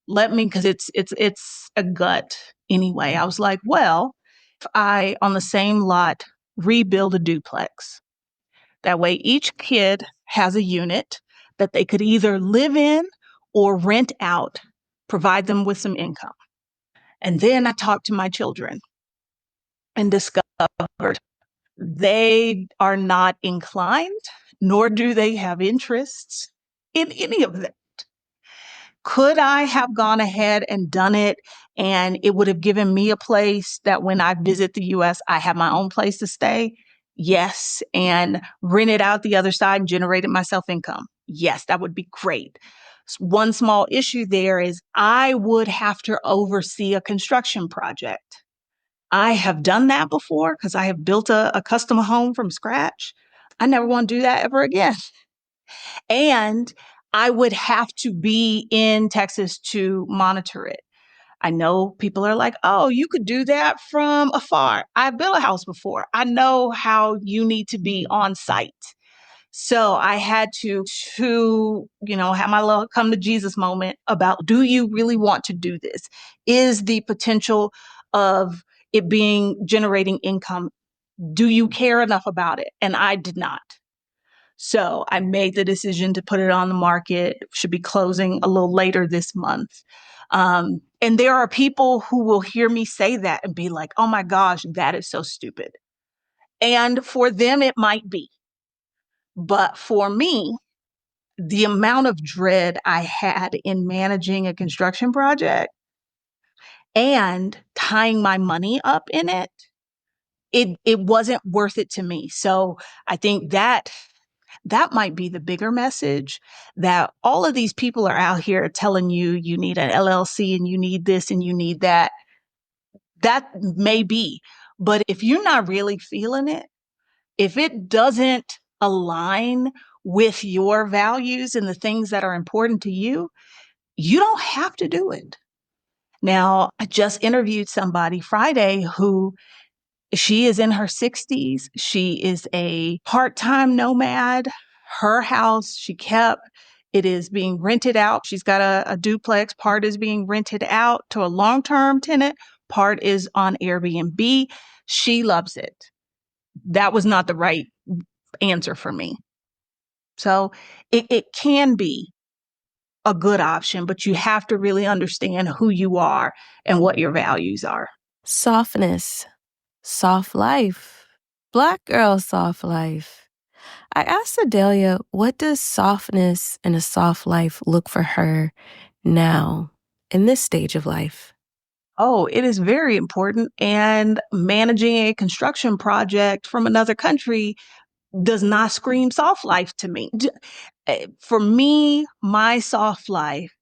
because it's a gut anyway. I was like, well, if I on the same lot rebuild a duplex, that way each kid has a unit that they could either live in or rent out, provide them with some income. And then I talked to my children and discovered they are not inclined, nor do they have interests in any of that. Could I have gone ahead and done it and it would have given me a place that when I visit the US, I have my own place to stay? Yes. And rent it out the other side and generated myself income? Yes, that would be great. One small issue there is I would have to oversee a construction project. I have done that before because I have built a custom home from scratch. I never want to do that ever again. And I would have to be in Texas to monitor it. I know people are like, oh, you could do that from afar. I've built a house before. I know how you need to be on site. So I had to have my little come to Jesus moment about, do you really want to do this? Is the potential of it generating income, do you care enough about it? And I did not. So I made the decision to put it on the market. It should be closing a little later this month. And there are people who will hear me say that and be like, oh my gosh, that is so stupid. And for them, it might be. But for me, the amount of dread I had in managing a construction project and tying my money up in it wasn't worth it to me. So I think that might be the bigger message, that all of these people are out here telling you you need an LLC and you need this and you need that. That may be. But if you're not really feeling it, if it doesn't align with your values and the things that are important to you, you don't have to do it. Now, I just interviewed somebody Friday who she is in her 60s. She is a part-time nomad. Her house she kept, it is being rented out. She's got a duplex. Part is being rented out to a long-term tenant. Part is on Airbnb. She loves it. That was not the right answer for me. So it can be a good option, but you have to really understand who you are and what your values are. Softness, soft life, Black girl soft life. I asked Adelia, what does softness and a soft life look for her now in this stage of life? Oh, it is very important. And managing a construction project from another country does not scream soft life to me. For me, my soft life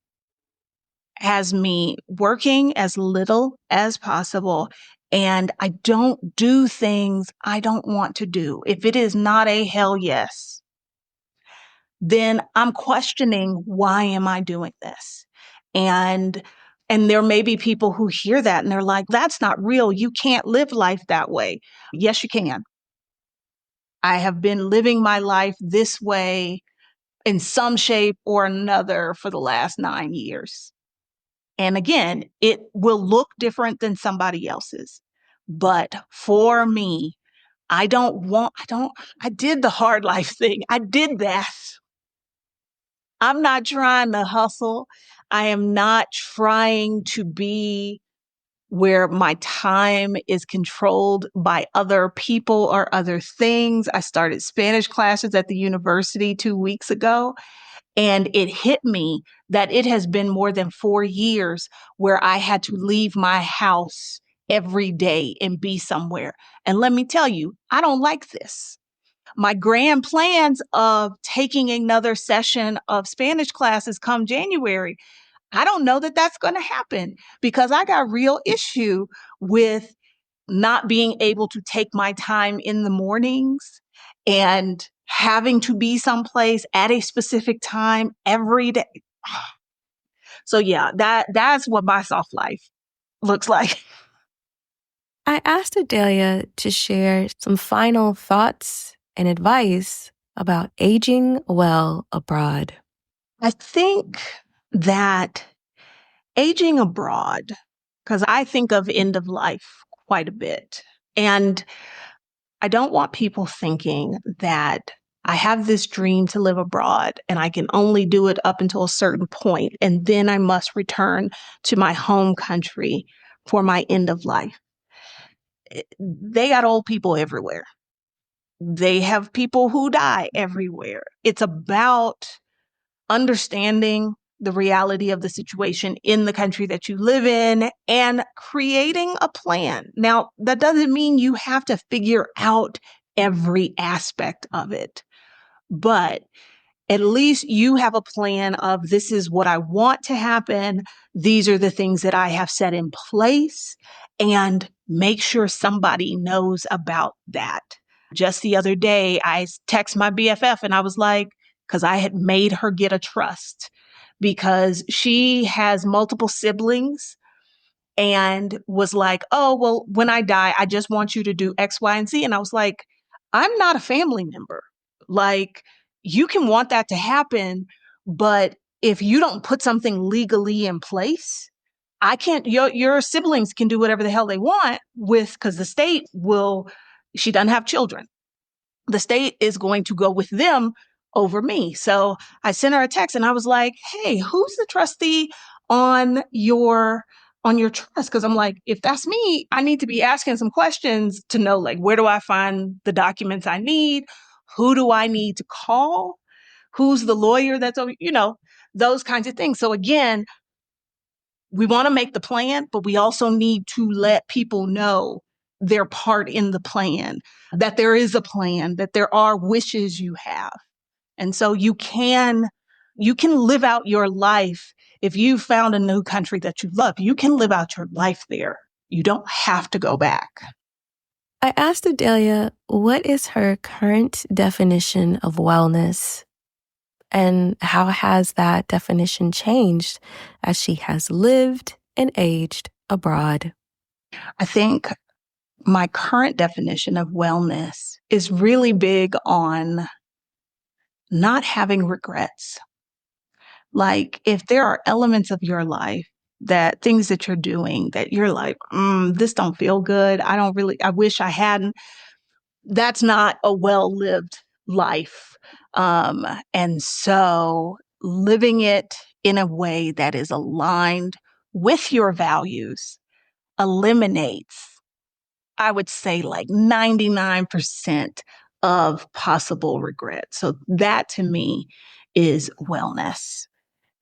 has me working as little as possible. And I don't do things I don't want to do. If it is not a hell yes, then I'm questioning, why am I doing this? And there may be people who hear that and they're like, that's not real. You can't live life that way. Yes, you can. I have been living my life this way in some shape or another for the last 9 years. And again, it will look different than somebody else's. But for me, I did the hard life thing. I did that. I'm not trying to hustle. I am not trying to be where my time is controlled by other people or other things. I started Spanish classes at the university 2 weeks ago, and it hit me that it has been more than 4 years where I had to leave my house every day and be somewhere. And let me tell you, I don't like this. My grand plans of taking another session of Spanish classes come January, I don't know that that's going to happen because I got real issue with not being able to take my time in the mornings and having to be someplace at a specific time every day. So yeah, that's what my soft life looks like. I asked Adelia to share some final thoughts and advice about aging well abroad. I think that aging abroad, because I think of end of life quite a bit. And I don't want people thinking that I have this dream to live abroad and I can only do it up until a certain point, and then I must return to my home country for my end of life. They got old people everywhere. They have people who die everywhere. It's about understanding the reality of the situation in the country that you live in and creating a plan. Now, that doesn't mean you have to figure out every aspect of it, but at least you have a plan of, this is what I want to happen. These are the things that I have set in place, and make sure somebody knows about that. Just the other day, I text my BFF and I was like, because I had made her get a trust because she has multiple siblings, and was like, oh, well, when I die, I just want you to do X, Y, and Z. And I was like, I'm not a family member. Like, you can want that to happen, but if you don't put something legally in place, I can't, your siblings can do whatever the hell they want with, because the state will, she doesn't have children. The state is going to go with them over me. So I sent her a text and I was like, hey, who's the trustee on your trust? Because I'm like, if that's me, I need to be asking some questions to know, like, where do I find the documents I need? Who do I need to call? Who's the lawyer that's over, those kinds of things. So again, we want to make the plan, but we also need to let people know their part in the plan, that there is a plan, that there are wishes you have. And so you can live out your life. If you found a new country that you love, you can live out your life there. You don't have to go back. I asked Adelia, what is her current definition of wellness? And how has that definition changed as she has lived and aged abroad? I think my current definition of wellness is really big on not having regrets. Like, if there are elements of your life, that things that you're doing that you're like, this don't feel good. I wish I hadn't. That's not a well-lived life. And so living it in a way that is aligned with your values, eliminates, I would say, like 99% of possible regret. So that to me is wellness.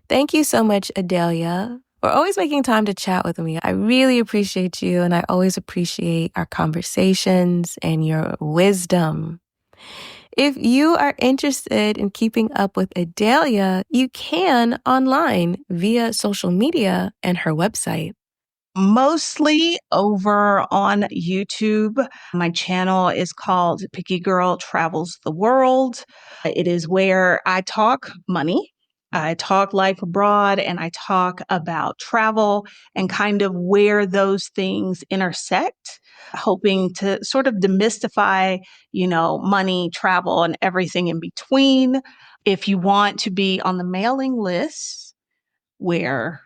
Thank you so much, Adelia, for always making time to chat with me. I really appreciate you, and I always appreciate our conversations and your wisdom. If you are interested in keeping up with Adelia, you can online via social media and her website. Mostly over on YouTube. My channel is called Picky Girl Travels the World. It is where I talk money, I talk life abroad, and I talk about travel and kind of where those things intersect, hoping to sort of demystify, money, travel, and everything in between. If you want to be on the mailing list where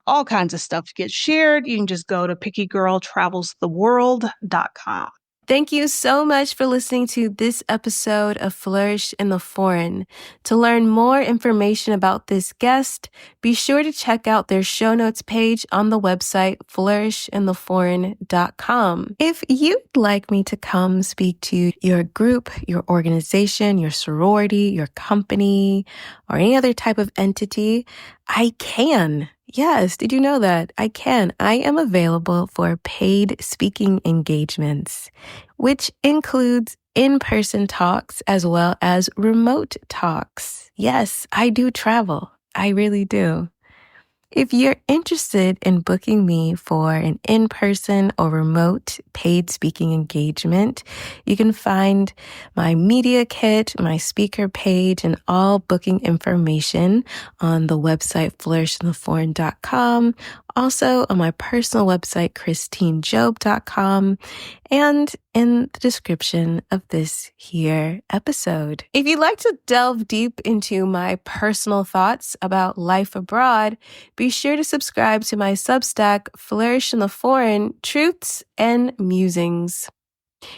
all kinds of stuff gets shared, you can just go to pickygirltravelstheworld.com. Thank you so much for listening to this episode of Flourish in the Foreign. To learn more information about this guest, be sure to check out their show notes page on the website flourishintheforeign.com. If you'd like me to come speak to your group, your organization, your sorority, your company, or any other type of entity, I can. Yes, did you know that? I can. I am available for paid speaking engagements, which includes in-person talks as well as remote talks. Yes, I do travel. I really do. If you're interested in booking me for an in-person or remote paid speaking engagement, you can find my media kit, my speaker page, and all booking information on the website flourishintheforeign.com, also on my personal website, christinejob.com, and in the description of this here episode. If you'd like to delve deep into my personal thoughts about life abroad, be sure to subscribe to my Substack, Flourish in the Foreign, Truths and Musings.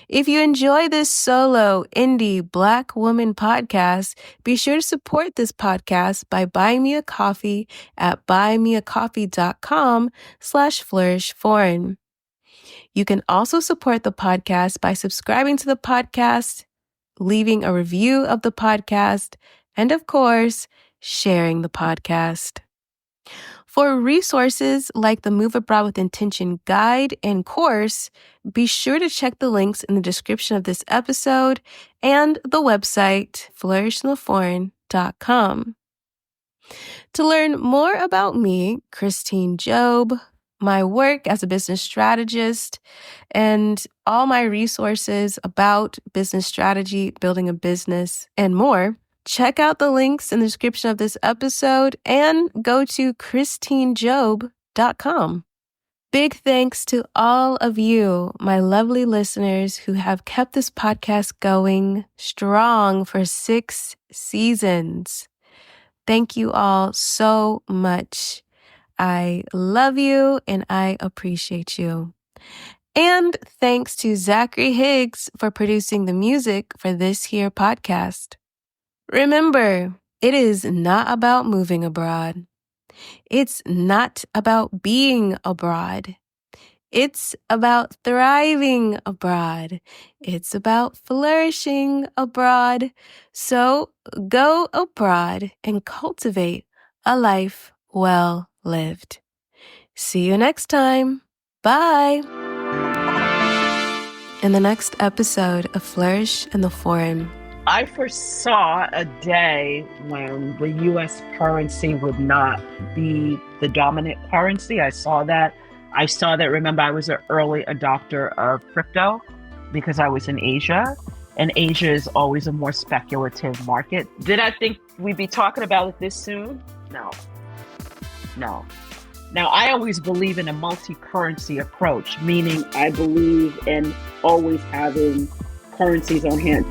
If you enjoy this solo indie Black woman podcast, be sure to support this podcast by buying me a coffee at buymeacoffee.com/flourishforeign. You can also support the podcast by subscribing to the podcast, leaving a review of the podcast, and of course, sharing the podcast. For resources like the Move Abroad with Intention guide and course, be sure to check the links in the description of this episode and the website flourishintheforeign.com. To learn more about me, Christine Job, my work as a business strategist, and all my resources about business strategy, building a business, and more, check out the links in the description of this episode and go to christinejob.com. Big thanks to all of you, my lovely listeners who have kept this podcast going strong for 6 seasons. Thank you all so much. I love you and I appreciate you. And thanks to Zachary Higgs for producing the music for this here podcast. Remember, it is not about moving abroad. It's not about being abroad. It's about thriving abroad. It's about flourishing abroad. So go abroad and cultivate a life well lived. See you next time. Bye. In the next episode of Flourish in the Foreign. I foresaw a day when the U.S. currency would not be the dominant currency. I saw that. Remember, I was an early adopter of crypto because I was in Asia, and Asia is always a more speculative market. Did I think we'd be talking about it this soon? No. Now, I always believe in a multi-currency approach, meaning I believe in always having currencies on hand.